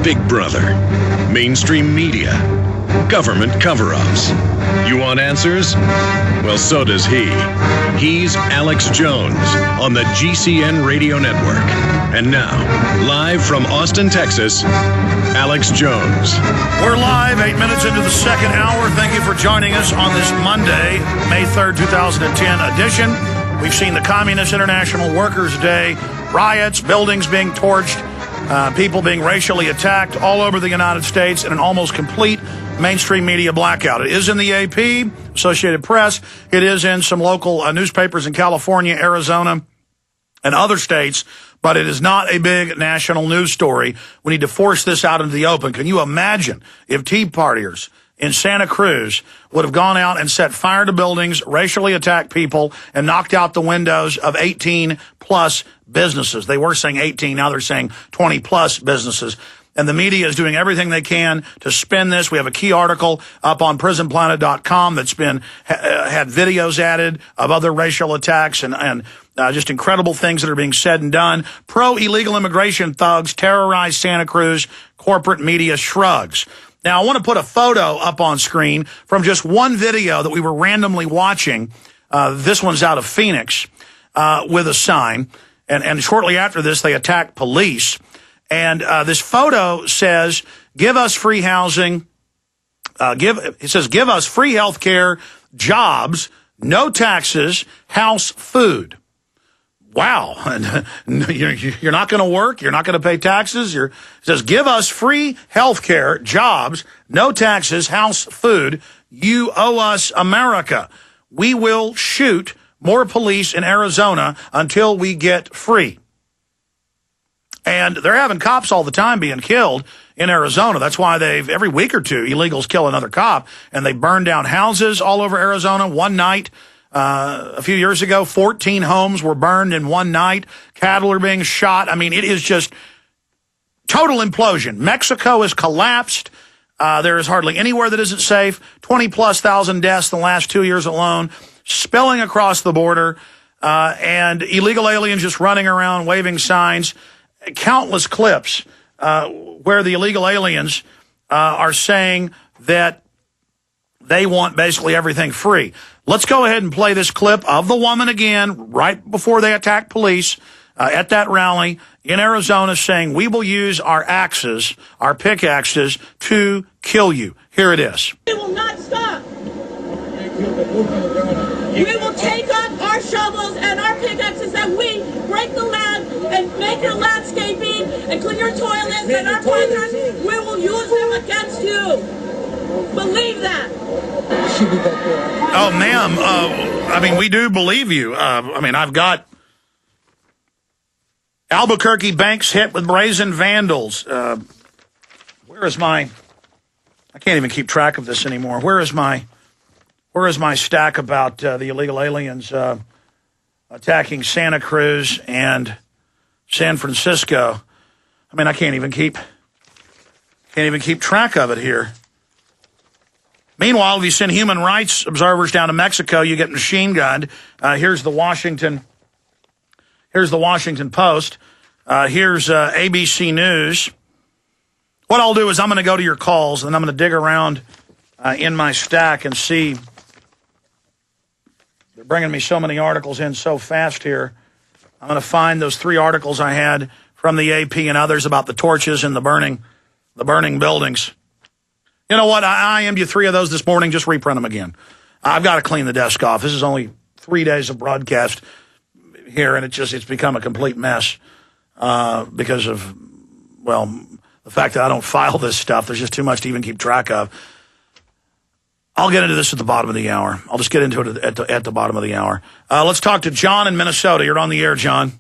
Big Brother, mainstream media, government cover-ups. You want answers? Well, so does he. He's Alex Jones on the GCN Radio Network. And now, live from Austin, Texas, Alex Jones. We're live 8 minutes into the second hour. Thank you for joining us on this Monday, May 3rd, 2010 edition. We've seen the Communist International Workers' Day, riots, buildings being torched, people being racially attacked all over the United States, and an almost complete mainstream media blackout. It is in the AP, Associated Press. It is in some local newspapers in California, Arizona, and other states, but it is not a big national news story. We need to force this out into the open. Can you imagine if Tea Partiers in Santa Cruz would have gone out and set fire to buildings, racially attacked people, and knocked out the windows of 18-plus businesses? They were saying 18, now they're saying 20-plus businesses. And the media is doing everything they can to spin this. We have a key article up on prisonplanet.com that's been had videos added of other racial attacks and just incredible things that are being said and done. Pro-illegal immigration thugs terrorize Santa Cruz. Corporate media shrugs. Now, I want to put a photo up on screen from just one video that we were randomly watching. This one's out of Phoenix with a sign. And shortly after this, they attacked police. And this photo says, give us free housing. It says, give us free health care, jobs, no taxes, house, food. Wow. You're not going to work. You're not going to pay taxes. It says, give us free health care, jobs, no taxes, house, food. You owe us America. We will shoot more police in Arizona until we get free. And they're having cops all the time being killed in Arizona. That's why every week or two, illegals kill another cop. And they burn down houses all over Arizona. One night, a few years ago, 14 homes were burned in one night. Cattle are being shot. I mean, it is just total implosion. Mexico has collapsed. There is hardly anywhere that isn't safe. 20-plus thousand deaths in the last 2 years alone, spilling across the border, and illegal aliens just running around waving signs. Countless clips where the illegal aliens are saying that they want basically everything free. Let's go ahead and play this clip of the woman again right before they attacked police at that rally in Arizona saying, we will use our axes, our pickaxes, to kill you. Here it is. We will not stop. We will take up our shovels and our pickaxes and we break the land and make your landscaping and clean your toilets and our toilets. We will use them against you. Believe that. Oh, ma'am. I mean, we do believe you. I mean, I've got Albuquerque banks hit with brazen vandals. Where is my... I can't even keep track of this anymore. Where is my stack about the illegal aliens attacking Santa Cruz and San Francisco? I mean, I can't even keep track of it here. Meanwhile, if you send human rights observers down to Mexico, you get machine gunned. Here's the Washington Post. Here's ABC News. What I'll do is I'm going to go to your calls, and I'm going to dig around in my stack and see. They're bringing me so many articles in so fast here. I'm going to find those 3 articles I had from the AP and others about the torches and the burning buildings. You know what? I IM'd you 3 of those this morning. Just reprint them again. I've got to clean the desk off. This is only 3 days of broadcast here, and it's become a complete mess because of, well, the fact that I don't file this stuff. There's just too much to even keep track of. I'll get into this at the bottom of the hour. I'll just get into it at the bottom of the hour. Let's talk to John in Minnesota. You're on the air, John.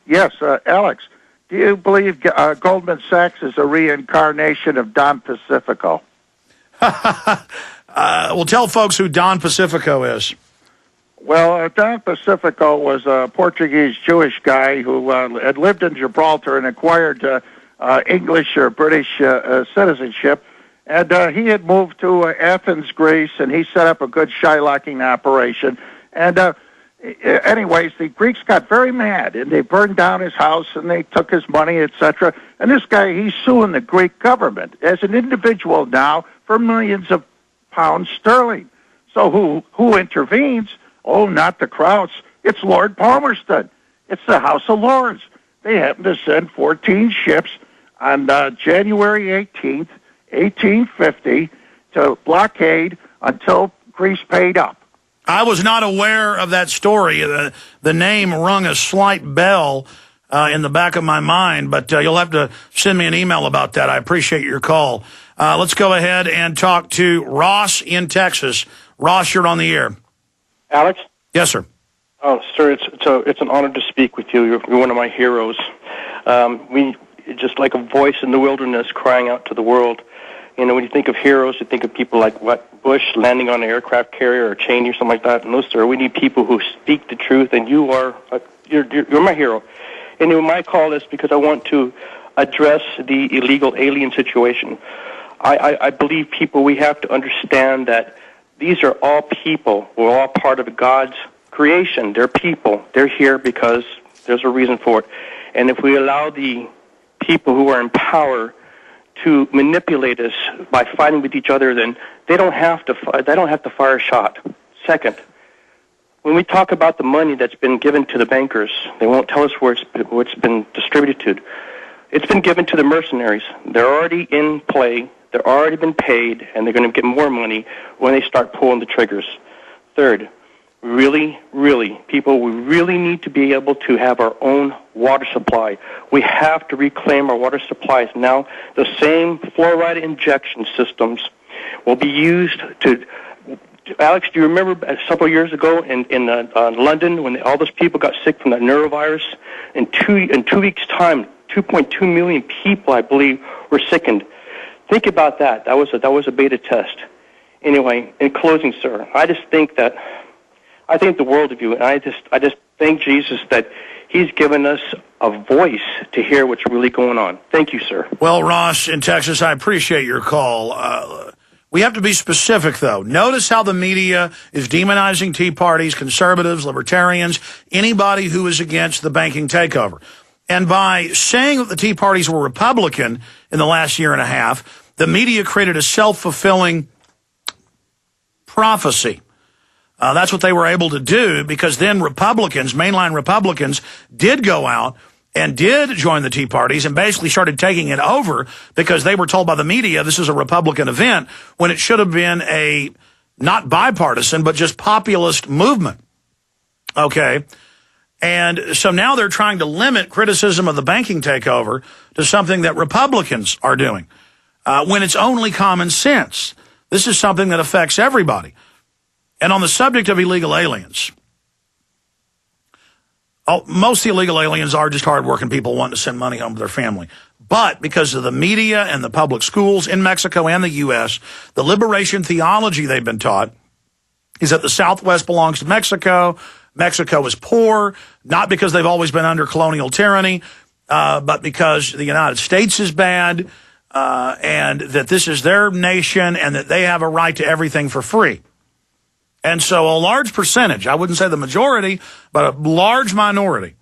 Yes, Alex. Do you believe Goldman Sachs is a reincarnation of Don Pacifico? Well, tell folks who Don Pacifico is. Well, Don Pacifico was a Portuguese Jewish guy who had lived in Gibraltar and acquired English or British citizenship. And he had moved to Athens, Greece, and he set up a good shylocking operation. And anyways, the Greeks got very mad, and they burned down his house, and they took his money, etc. And this guy, he's suing the Greek government as an individual now for millions of pounds sterling. So who intervenes? Oh, not the Krauts. It's Lord Palmerston. It's the House of Lords. They happened to send 14 ships on January 18th, 1850, to blockade until Greece paid up. I was not aware of that story. The name rung a slight bell in the back of my mind, but you'll have to send me an email about that. I appreciate your call. Let's go ahead and talk to Ross in Texas. Ross, you're on the air. Alex? Yes, sir. Oh, sir, it's an honor to speak with you. You're one of my heroes. We just like a voice in the wilderness crying out to the world. You know, when you think of heroes, you think of people like Bush landing on an aircraft carrier or Cheney or something like that. No, sir, we need people who speak the truth, and you're my hero. Anyway, my call is because I want to address the illegal alien situation. I believe we have to understand that these are all people. We're all part of God's creation. They're people. They're here because there's a reason for it. And if we allow the people who are in power to manipulate us by fighting with each other, then they don't have to fire a shot. Second, when we talk about the money that's been given to the bankers, they won't tell us where it's been distributed to. It's been given to the mercenaries. They're already in play. They're already been paid, and they're going to get more money when they start pulling the triggers. Third, really, people, we really need to be able to have our own water supply. We have to reclaim our water supplies. Now, the same fluoride injection systems will be used to... Alex, do you remember several years ago in London when all those people got sick from that neurovirus? In two weeks' time, 2.2 million people, I believe, were sickened. Think about that. That was a beta test. Anyway, in closing, sir, I think the world of you, and I just thank Jesus that He's given us a voice to hear what's really going on. Thank you, sir. Well, Ross in Texas, I appreciate your call. We have to be specific, though. Notice how the media is demonizing Tea Parties, conservatives, libertarians, anybody who is against the banking takeover. And by saying that the Tea Parties were Republican in the last year and a half, the media created a self-fulfilling prophecy. That's what they were able to do, because then Republicans, mainline Republicans, did go out and did join the Tea Parties and basically started taking it over because they were told by the media this is a Republican event when it should have been a not bipartisan but just populist movement. Okay? And so now they're trying to limit criticism of the banking takeover to something that Republicans are doing when it's only common sense. This is something that affects everybody. And on the subject of illegal aliens, most of the illegal aliens are just hardworking people wanting to send money home to their family. But because of the media and the public schools in Mexico and the U.S., the liberation theology they've been taught is that the Southwest belongs to Mexico. Mexico is poor, not because they've always been under colonial tyranny, but because the United States is bad, and that this is their nation and that they have a right to everything for free. And so a large percentage, I wouldn't say the majority, but a large minority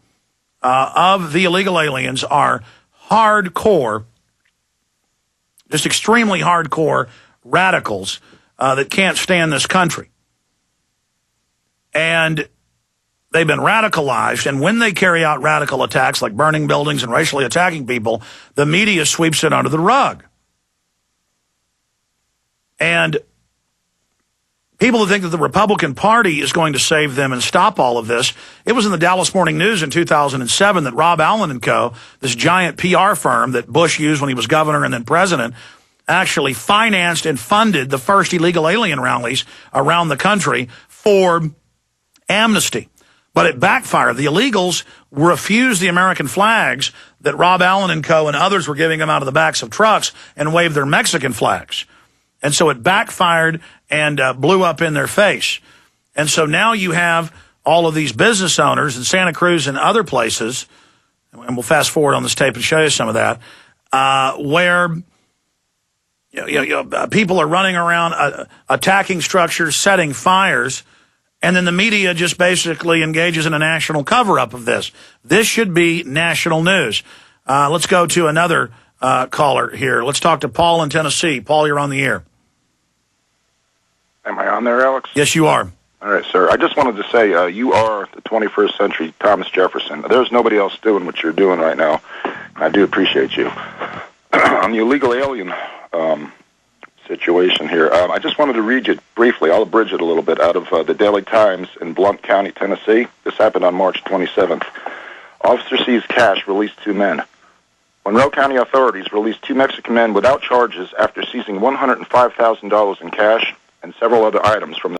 of the illegal aliens are hardcore, just extremely hardcore radicals that can't stand this country. And they've been radicalized, and when they carry out radical attacks like burning buildings and racially attacking people, the media sweeps it under the rug. And people who think that the Republican Party is going to save them and stop all of this, it was in the Dallas Morning News in 2007 that Rob Allen & Co., this giant PR firm that Bush used when he was governor and then president, actually financed and funded the first illegal alien rallies around the country for amnesty. But it backfired. The illegals refused the American flags that Rob Allen & Co. and others were giving them out of the backs of trucks and waved their Mexican flags. And so it backfired and blew up in their face. And so now you have all of these business owners in Santa Cruz and other places, and we'll fast forward on this tape and show you some of that, where people are running around attacking structures, setting fires, and then the media just basically engages in a national cover-up of this. This should be national news. Let's go to another caller here. Let's talk to Paul in Tennessee. Paul, you're on the air. Am I on there, Alex? Yes, you are. All right, sir. I just wanted to say you are the 21st century Thomas Jefferson. There's nobody else doing what you're doing right now. I do appreciate you. On the illegal alien situation here, I just wanted to read you briefly. I'll abridge it a little bit out of the Daily Times in Blount County, Tennessee. This happened on March 27th. Officer seized cash, released 2 men. Monroe County authorities released 2 Mexican men without charges after seizing $105,000 in cash and several other items from the